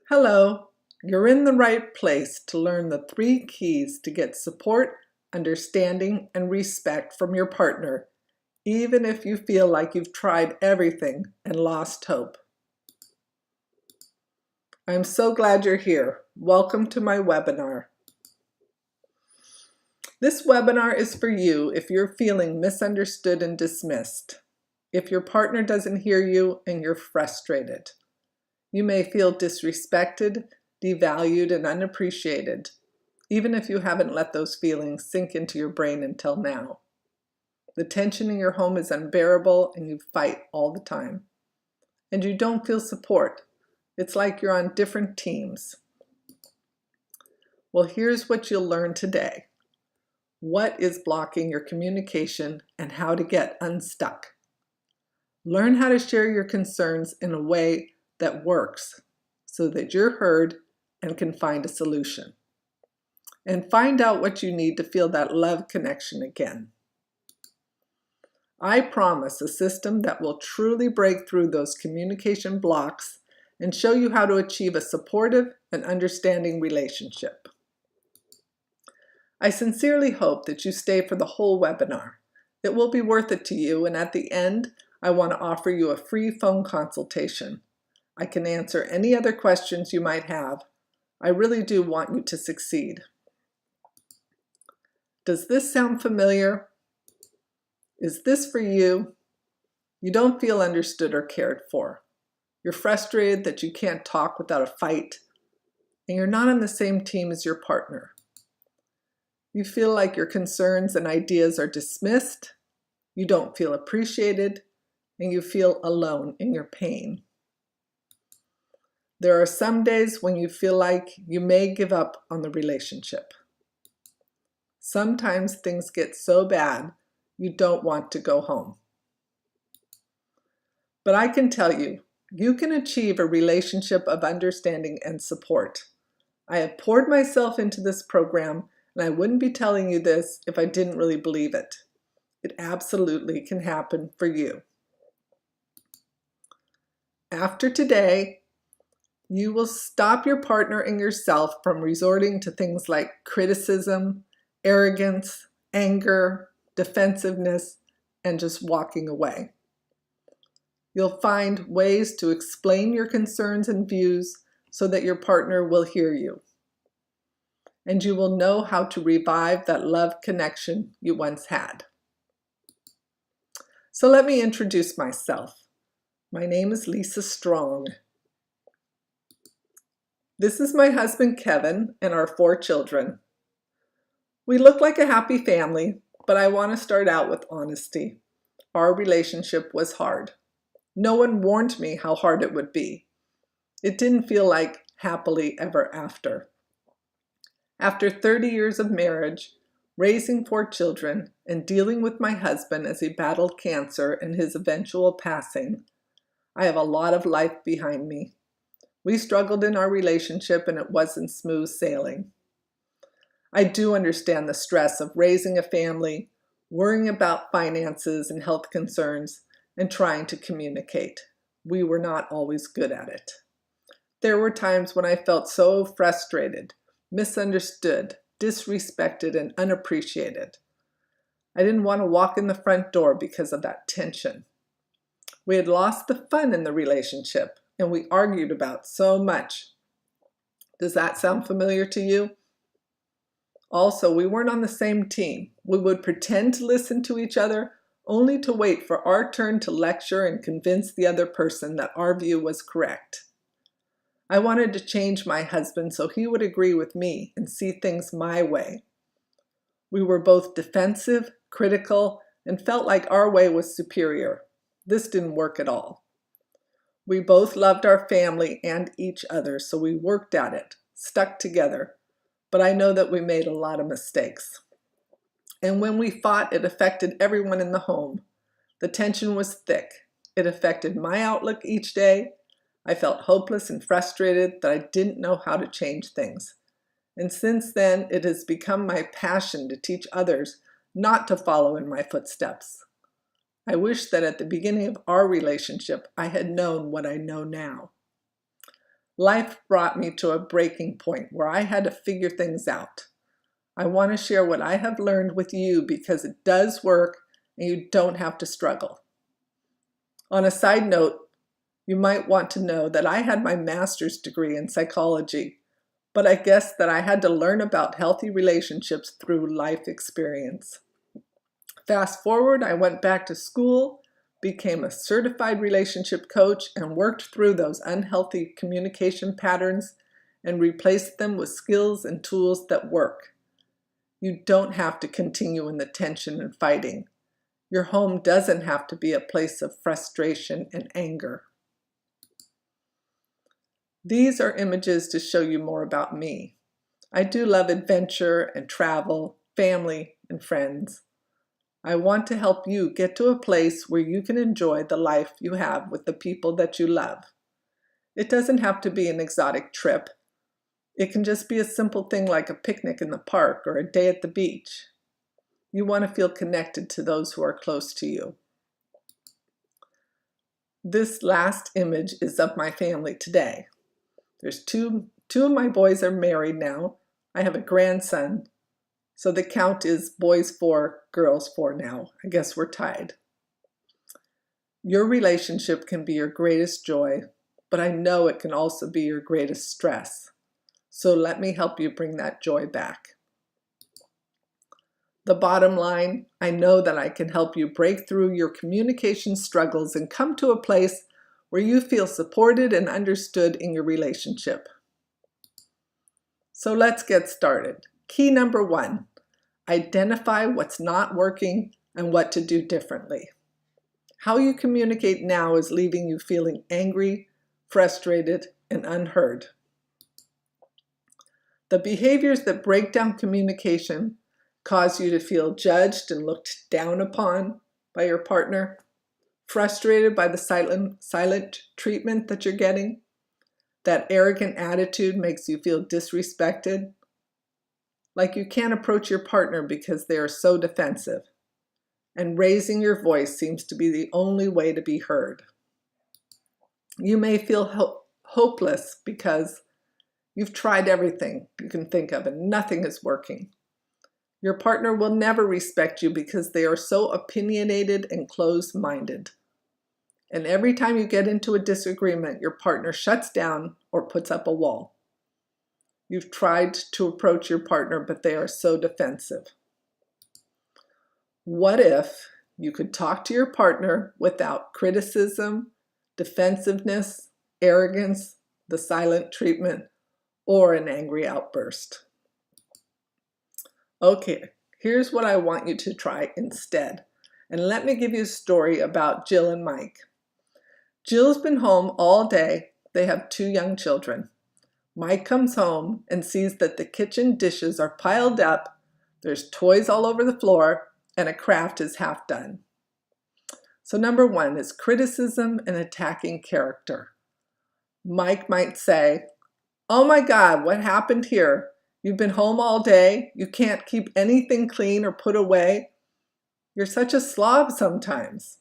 Hello, you're in the right place to learn the 3 keys to get support, understanding, and respect from your partner, even if you feel like you've tried everything and lost hope. I'm so glad you're here. Welcome to my webinar. This webinar is for you if you're feeling misunderstood and dismissed, if your partner doesn't hear you and you're frustrated. You may feel disrespected, devalued, and unappreciated, even if you haven't let those feelings sink into your brain until now. The tension in your home is unbearable and you fight all the time. And you don't feel support. It's like you're on different teams. Well, here's what you'll learn today. What is blocking your communication and how to get unstuck. Learn how to share your concerns in a way that works so that you're heard and can find a solution. And find out what you need to feel that love connection again. I promise a system that will truly break through those communication blocks and show you how to achieve a supportive and understanding relationship. I sincerely hope that you stay for the whole webinar. It will be worth it to you, and at the end, I want to offer you a free phone consultation. I can answer any other questions you might have. I really do want you to succeed. Does this sound familiar? Is this for you? You don't feel understood or cared for. You're frustrated that you can't talk without a fight, and you're not on the same team as your partner. You feel like your concerns and ideas are dismissed, you don't feel appreciated, and you feel alone in your pain. There are some days when you feel like you may give up on the relationship. Sometimes things get so bad you don't want to go home. But I can tell you, you can achieve a relationship of understanding and support. I have poured myself into this program, and I wouldn't be telling you this if I didn't really believe it. It absolutely can happen for you. After today, you will stop your partner and yourself from resorting to things like criticism, arrogance, anger, defensiveness, and just walking away. You'll find ways to explain your concerns and views so that your partner will hear you. And you will know how to revive that love connection you once had. So let me introduce myself. My name is Lisa Strong. This is my husband, Kevin, and our 4 children. We look like a happy family, but I want to start out with honesty. Our relationship was hard. No one warned me how hard it would be. It didn't feel like happily ever after. After 30 years of marriage, raising 4 children, and dealing with my husband as he battled cancer and his eventual passing, I have a lot of life behind me. We struggled in our relationship and it wasn't smooth sailing. I do understand the stress of raising a family, worrying about finances and health concerns, and trying to communicate. We were not always good at it. There were times when I felt so frustrated, misunderstood, disrespected, and unappreciated. I didn't want to walk in the front door because of that tension. We had lost the fun in the relationship, and we argued about so much. Does that sound familiar to you? Also, we weren't on the same team. We would pretend to listen to each other, only to wait for our turn to lecture and convince the other person that our view was correct. I wanted to change my husband so he would agree with me and see things my way. We were both defensive, critical, and felt like our way was superior. This didn't work at all. We both loved our family and each other, so we worked at it, stuck together. But I know that we made a lot of mistakes. And when we fought, it affected everyone in the home. The tension was thick. It affected my outlook each day. I felt hopeless and frustrated that I didn't know how to change things. And since then, it has become my passion to teach others not to follow in my footsteps. I wish that at the beginning of our relationship, I had known what I know now. Life brought me to a breaking point where I had to figure things out. I want to share what I have learned with you because it does work and you don't have to struggle. On a side note, you might want to know that I had my master's degree in psychology, but I guess that I had to learn about healthy relationships through life experience. Fast forward, I went back to school, became a certified relationship coach, and worked through those unhealthy communication patterns and replaced them with skills and tools that work. You don't have to continue in the tension and fighting. Your home doesn't have to be a place of frustration and anger. These are images to show you more about me. I do love adventure and travel, family, and friends. I want to help you get to a place where you can enjoy the life you have with the people that you love. It doesn't have to be an exotic trip. It can just be a simple thing like a picnic in the park or a day at the beach. You want to feel connected to those who are close to you. This last image is of my family today. There's two of my boys are married now. I have a grandson. So the count is boys 4, girls 4 now. I guess we're tied. Your relationship can be your greatest joy, but I know it can also be your greatest stress. So let me help you bring that joy back. The bottom line, I know that I can help you break through your communication struggles and come to a place where you feel supported and understood in your relationship. So let's get started. Key number 1, identify what's not working and what to do differently. How you communicate now is leaving you feeling angry, frustrated, and unheard. The behaviors that break down communication cause you to feel judged and looked down upon by your partner, frustrated by the silent treatment that you're getting. That arrogant attitude makes you feel disrespected, like you can't approach your partner because they are so defensive. And raising your voice seems to be the only way to be heard. You may feel hopeless because you've tried everything you can think of and nothing is working. Your partner will never respect you because they are so opinionated and closed-minded. And every time you get into a disagreement, your partner shuts down or puts up a wall. You've tried to approach your partner, but they are so defensive. What if you could talk to your partner without criticism, defensiveness, arrogance, the silent treatment, or an angry outburst? Okay, here's what I want you to try instead. And let me give you a story about Jill and Mike. Jill's been home all day. They have 2 young children. Mike comes home and sees that the kitchen dishes are piled up, there's toys all over the floor, and a craft is half done. So number 1 is criticism and attacking character. Mike might say, "Oh my God, what happened here? You've been home all day. You can't keep anything clean or put away. You're such a slob sometimes."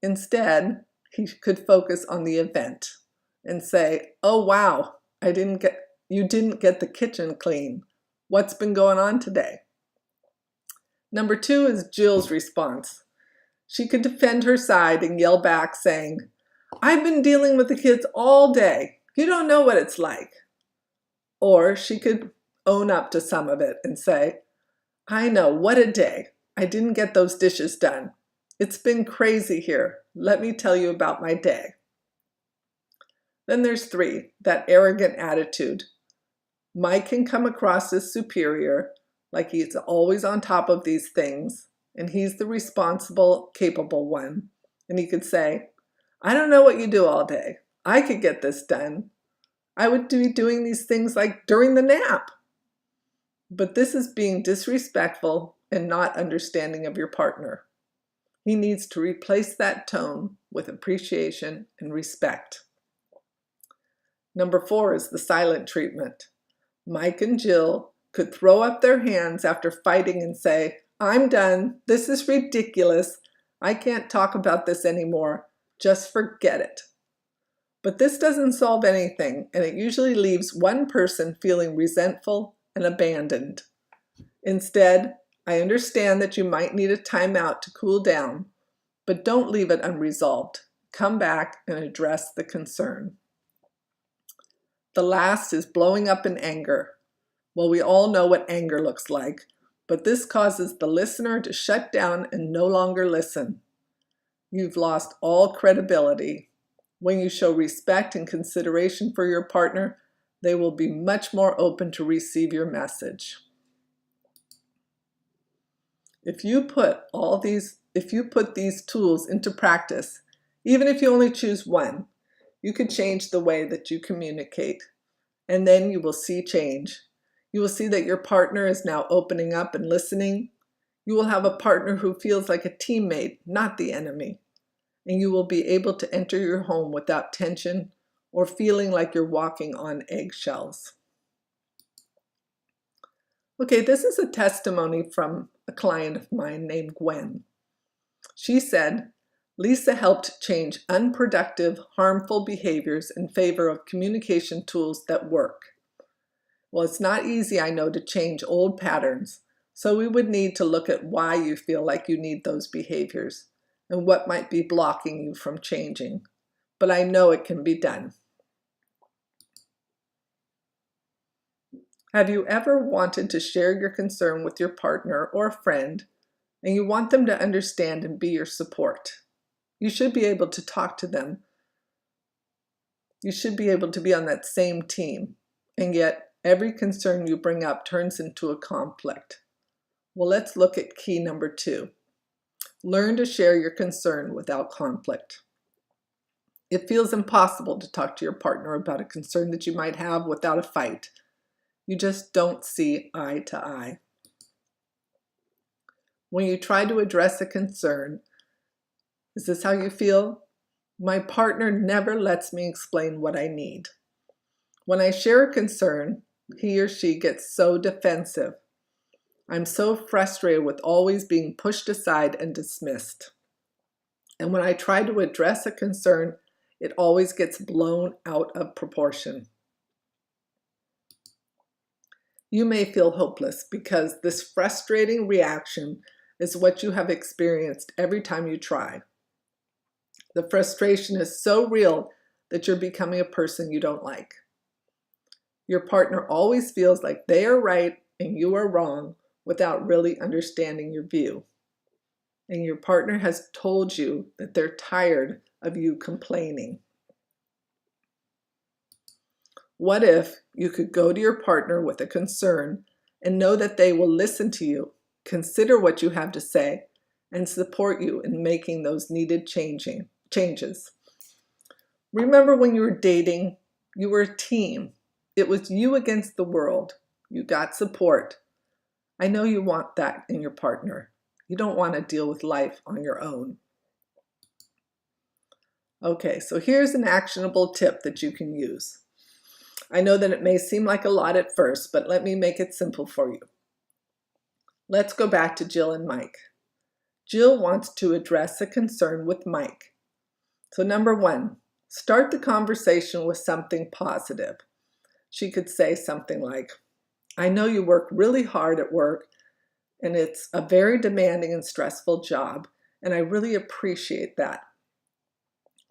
Instead, he could focus on the event and say, "Oh wow, you didn't get the kitchen clean. What's been going on today?" Number 2 is Jill's response. She could defend her side and yell back saying, "I've been dealing with the kids all day. You don't know what it's like." Or she could own up to some of it and say, "I know, what a day. I didn't get those dishes done. It's been crazy here. Let me tell you about my day." Then there's 3, that arrogant attitude. Mike can come across as superior, like he's always on top of these things, and he's the responsible, capable one. And he could say, "I don't know what you do all day. I could get this done. I would be doing these things like during the nap." But this is being disrespectful and not understanding of your partner. He needs to replace that tone with appreciation and respect. Number 4 is the silent treatment. Mike and Jill could throw up their hands after fighting and say, "I'm done. This is ridiculous. I can't talk about this anymore. Just forget it." But this doesn't solve anything, and it usually leaves one person feeling resentful and abandoned. Instead, I understand that you might need a timeout to cool down, but don't leave it unresolved. Come back and address the concern. The last is blowing up in anger. Well, we all know what anger looks like, but this causes the listener to shut down and no longer listen. You've lost all credibility. When you show respect and consideration for your partner, they will be much more open to receive your message. If you put these tools into practice, even if you only choose one, you could change the way that you communicate. And then you will see change. You will see that your partner is now opening up and listening. You will have a partner who feels like a teammate, not the enemy. And you will be able to enter your home without tension or feeling like you're walking on eggshells. Okay, this is a testimony from a client of mine named Gwen. She said, Lisa helped change unproductive, harmful behaviors in favor of communication tools that work. Well, it's not easy, I know, to change old patterns, so we would need to look at why you feel like you need those behaviors and what might be blocking you from changing. But I know it can be done. Have you ever wanted to share your concern with your partner or a friend, and you want them to understand and be your support? You should be able to talk to them. You should be able to be on that same team, and yet every concern you bring up turns into a conflict. Well, let's look at key number 2. Learn to share your concern without conflict. It feels impossible to talk to your partner about a concern that you might have without a fight. You just don't see eye to eye. When you try to address a concern, is this how you feel? My partner never lets me explain what I need. When I share a concern, he or she gets so defensive. I'm so frustrated with always being pushed aside and dismissed. And when I try to address a concern, it always gets blown out of proportion. You may feel hopeless because this frustrating reaction is what you have experienced every time you try. The frustration is so real that you're becoming a person you don't like. Your partner always feels like they are right and you are wrong without really understanding your view. And your partner has told you that they're tired of you complaining. What if you could go to your partner with a concern and know that they will listen to you, consider what you have to say, and support you in making those needed changes? Remember when you were dating, you were a team. It was you against the world. You got support. I know you want that in your partner. You don't want to deal with life on your own. Okay, so here's an actionable tip that you can use. I know that it may seem like a lot at first, but let me make it simple for you. Let's go back to Jill and Mike. Jill wants to address a concern with Mike. So number 1, start the conversation with something positive. She could say something like, I know you work really hard at work, and it's a very demanding and stressful job, and I really appreciate that.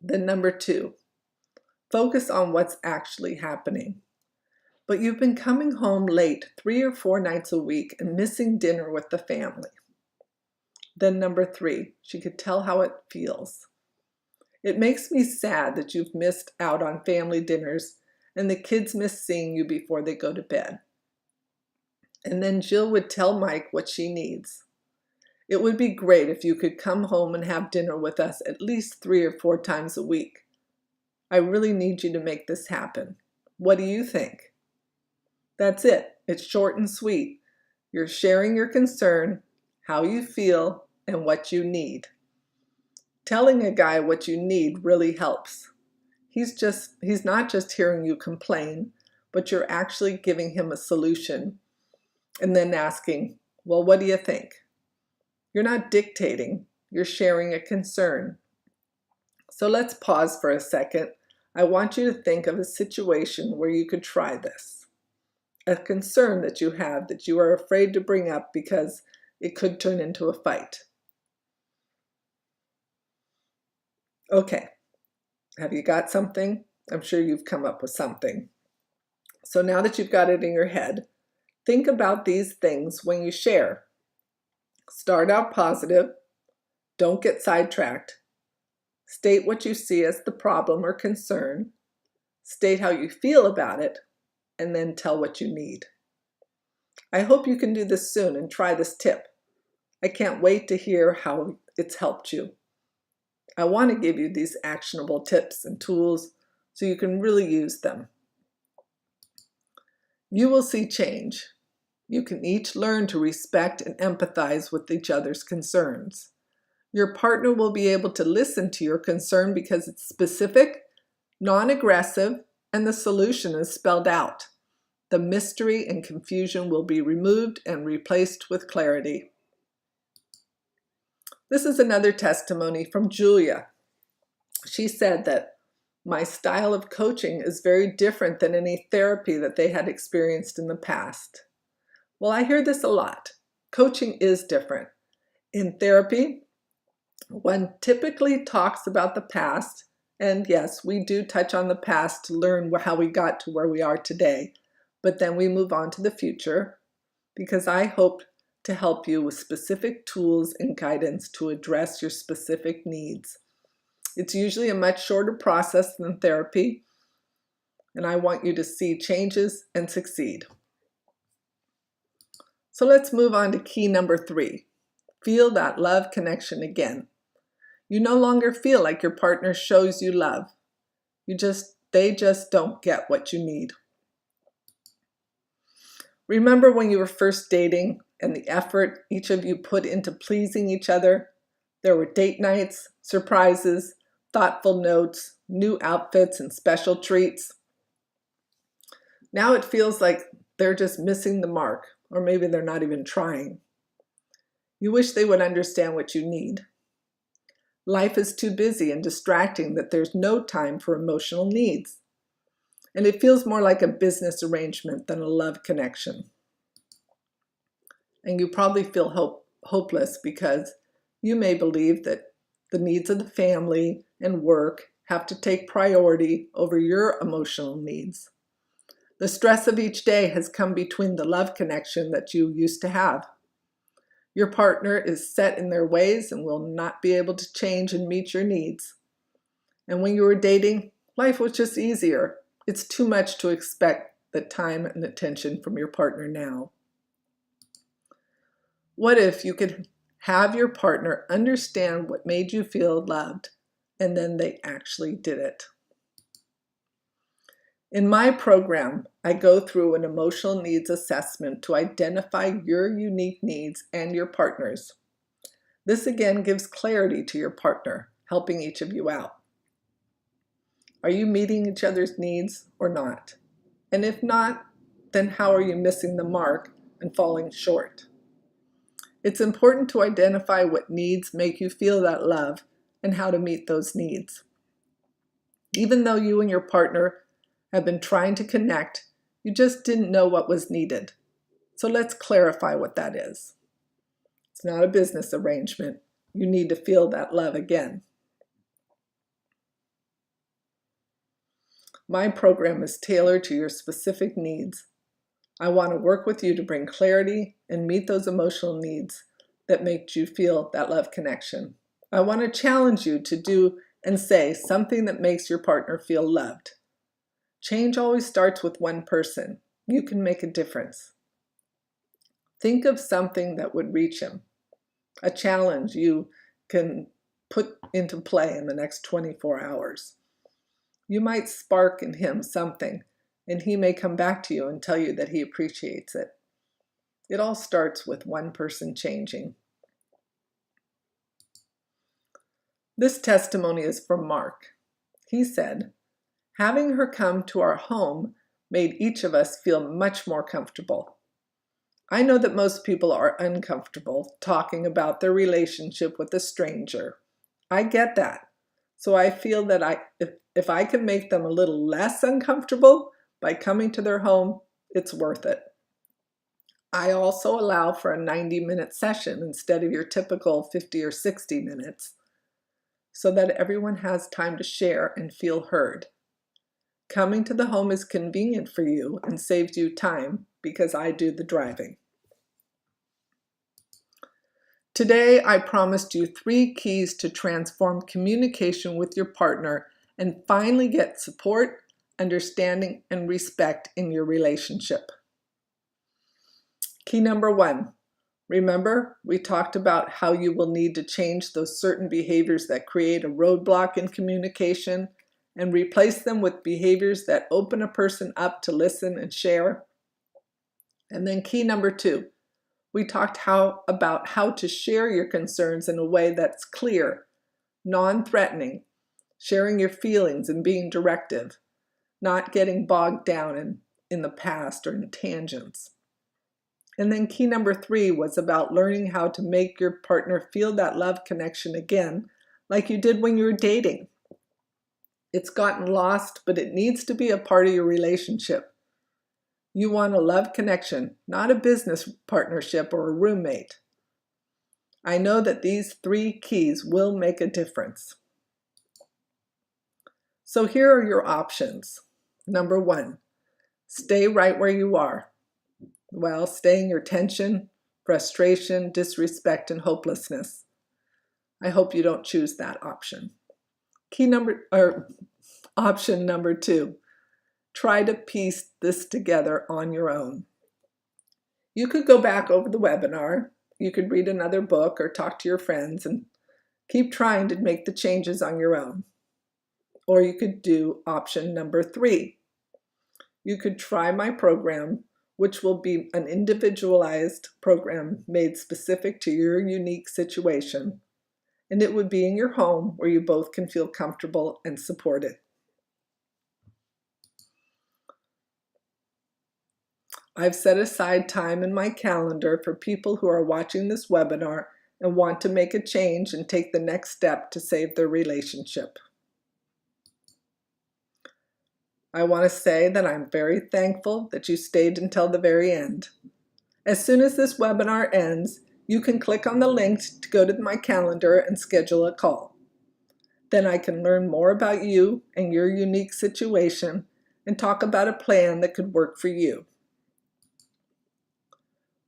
Then number 2, focus on what's actually happening. But you've been coming home late 3 or 4 nights a week and missing dinner with the family. Then number 3, she could tell how it feels. It makes me sad that you've missed out on family dinners and the kids miss seeing you before they go to bed. And then Jill would tell Mike what she needs. It would be great if you could come home and have dinner with us at least 3 or 4 times a week. I really need you to make this happen. What do you think? That's it. It's short and sweet. You're sharing your concern, how you feel, and what you need. Telling a guy what you need really helps. He's not just hearing you complain, but you're actually giving him a solution and then asking, well, what do you think? You're not dictating, you're sharing a concern. So let's pause for a second. I want you to think of a situation where you could try this, a concern that you have that you are afraid to bring up because it could turn into a fight. Okay, have you got something? I'm sure you've come up with something. So now that you've got it in your head, think about these things when you share. Start out positive. Don't get sidetracked. State what you see as the problem or concern. State how you feel about it, and then tell what you need. I hope you can do this soon and try this tip. I can't wait to hear how it's helped you. I want to give you these actionable tips and tools so you can really use them. You will see change. You can each learn to respect and empathize with each other's concerns. Your partner will be able to listen to your concern because it's specific, non-aggressive, and the solution is spelled out. The mystery and confusion will be removed and replaced with clarity. This is another testimony from Julia. She said that my style of coaching is very different than any therapy that they had experienced in the past. Well, I hear this a lot. Coaching is different. In therapy, one typically talks about the past, and yes, we do touch on the past to learn how we got to where we are today, but then we move on to the future because I hope to help you with specific tools and guidance to address your specific needs. It's usually a much shorter process than therapy, and I want you to see changes and succeed. So let's move on to key number 3. Feel that love connection again. You no longer feel like your partner shows you love. They just don't get what you need. Remember when you were first dating and the effort each of you put into pleasing each other? There were date nights, surprises, thoughtful notes, new outfits, and special treats. Now it feels like they're just missing the mark, or maybe they're not even trying. You wish they would understand what you need. Life is too busy and distracting that there's no time for emotional needs. And it feels more like a business arrangement than a love connection. And you probably feel hopeless because you may believe that the needs of the family and work have to take priority over your emotional needs. The stress of each day has come between the love connection that you used to have. Your partner is set in their ways and will not be able to change and meet your needs. And when you were dating, life was just easier. It's too much to expect the time and attention from your partner now. What if you could have your partner understand what made you feel loved, and then they actually did it? In my program, I go through an emotional needs assessment to identify your unique needs and your partner's. This again gives clarity to your partner, helping each of you out. Are you meeting each other's needs or not? And if not, then how are you missing the mark and falling short? It's important to identify what needs make you feel that love and how to meet those needs. Even though you and your partner have been trying to connect, you just didn't know what was needed. So let's clarify what that is. It's not a business arrangement. You need to feel that love again. My program is tailored to your specific needs. I want to work with you to bring clarity and meet those emotional needs that make you feel that love connection. I want to challenge you to do and say something that makes your partner feel loved. Change always starts with one person. You can make a difference. Think of something that would reach him, a challenge you can put into play in the next 24 hours. You might spark in him something, and he may come back to you and tell you that he appreciates it. It all starts with one person changing. This testimony is from Mark. He said, "Having her come to our home made each of us feel much more comfortable. I know that most people are uncomfortable talking about their relationship with a stranger. I get that. So I feel that If I can make them a little less uncomfortable by coming to their home, it's worth it. I also allow for a 90-minute session instead of your typical 50 or 60 minutes, so that everyone has time to share and feel heard. Coming to the home is convenient for you and saves you time because I do the driving. Today, I promised you 3 keys to transform communication with your partner and finally get support, understanding, and respect in your relationship. Key number 1. Remember, we talked about how you will need to change those certain behaviors that create a roadblock in communication and replace them with behaviors that open a person up to listen and share. And then key number 2. We talked about how to share your concerns in a way that's clear, non-threatening, sharing your feelings and being directive, not getting bogged down in the past or in tangents. And then key number 3 was about learning how to make your partner feel that love connection again, like you did when you were dating. It's gotten lost, but it needs to be a part of your relationship. You want a love connection, not a business partnership or a roommate. I know that these 3 keys will make a difference. So here are your options. Number 1, stay right where you are. Well, stay in your tension, frustration, disrespect, and hopelessness. I hope you don't choose that option. Option number 2, try to piece this together on your own. You could go back over the webinar, you could read another book or talk to your friends and keep trying to make the changes on your own. Or you could do option number 3. You could try my program, which will be an individualized program made specific to your unique situation. And it would be in your home where you both can feel comfortable and supported. I've set aside time in my calendar for people who are watching this webinar and want to make a change and take the next step to save their relationship. I want to say that I'm very thankful that you stayed until the very end. As soon as this webinar ends, you can click on the link to go to my calendar and schedule a call. Then I can learn more about you and your unique situation and talk about a plan that could work for you.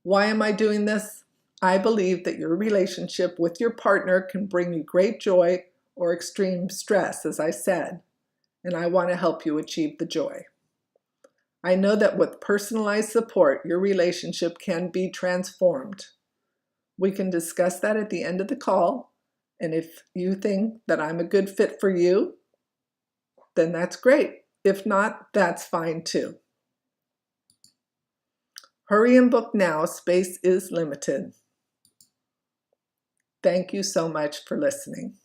Why am I doing this? I believe that your relationship with your partner can bring you great joy or extreme stress, as I said, and I want to help you achieve the joy. I know that with personalized support, your relationship can be transformed. We can discuss that at the end of the call, and if you think that I'm a good fit for you, then that's great. If not, that's fine too. Hurry and book now, space is limited. Thank you so much for listening.